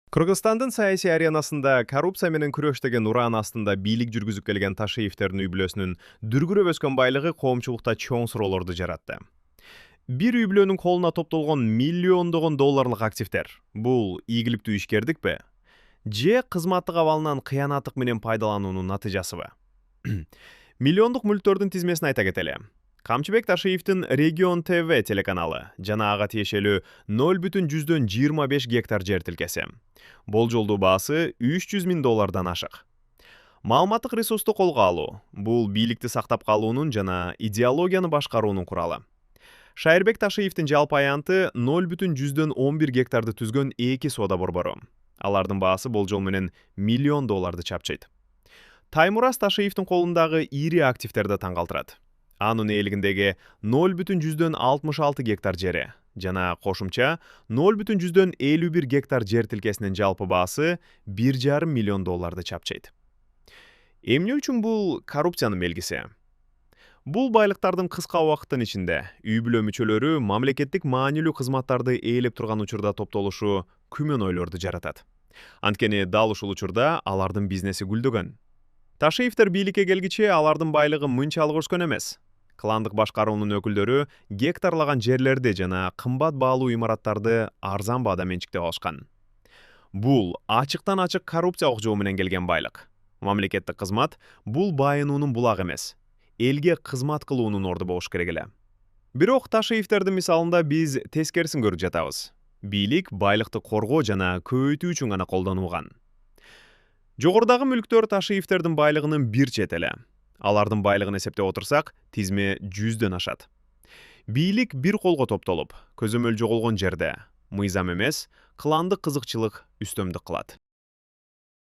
Кыргызстандын саясий аренасында коррупция менен күрөш деген уран астында бийлик жүргүзүп келген Ташиевтердин үй бүлөсүнүн дүргүрөп өскөн байлыгы коомчулукта чоң суроолорду жаратты. Бир үй бүлөнүн колуна топтолгон миллиондогон долларлык активдер бул ийгиликтүү ишкердикпи? Же кызматтык абалынан кыянаттык менен пайдалануунун натыйжасыбы? Миллиондук мүлктөрдүн тизмесин айта кетели. Камчыбек Ташиевдин Регион ТВ телеканалы жана ага тиешелүү 0,25 гектар жер тилкеси. Болжолдуу баасы $300,000 ашык. Маалыматтык ресурсту колго алуу бул бийликти сактап калуунун жана идеологияны башкаруунун куралы. Шайырбек Ташиевдин жалпы аянты 0,11 гектарды түзгөн 2 соода борбору. Алардын баасы болжол менен $1,000,000 чапчыйт. Таймураз Ташиевдин колундагы ири активдерди таң калтырат. Анын ээлигиндеги 0,66 гектар жери жана кошумча 0,51 гектар жер тилкесинин жалпы баасы $1,5 миллион чапчыйт. Эмне үчүн бул коррупциянын белгиси? Бул байлыктардын кыска убакыттын ичинде үй бүлө мүчөлөрү мамлекеттик маанилүү кызматтарды ээлеп турган учурда топтолушу күмөн ойлорду жаратат. Анткени дал ушул учурда алардын бизнеси гүлдөгөн. Ташиевтер бийликке келгиче алардын байлыгы мынчалык өскөн эмес. Кландык башкаруунун өкүлдөрү гектарлаган жерлерди жана кымбат баалуу имараттарды арзан баада менчиктеп алышкан. Бул ачыктан ачык коррупция окжоо менен келген байлык. Мамлекеттик кызмат бул байынуунун булагы эмес, элге кызмат кылуунун орду болуш керек эле. Бирок Ташиевтердин мисалында биз тескерисин көрүп жатабыз. Бийлик байлыкты коргоо жана көбөйтүү үчүн гана колдонулган. Жогорудагы мүлктөр Ташиевтердин байлыгынын бир чети эле. Алардын байлыгын эсептеп отурсак, тизме 100дөн ашат. Бийлик бир колго топтолуп, көзөмөл жоголгон жерде мыйзам эмес, кландык кызыкчылык үстөмдүк кылат.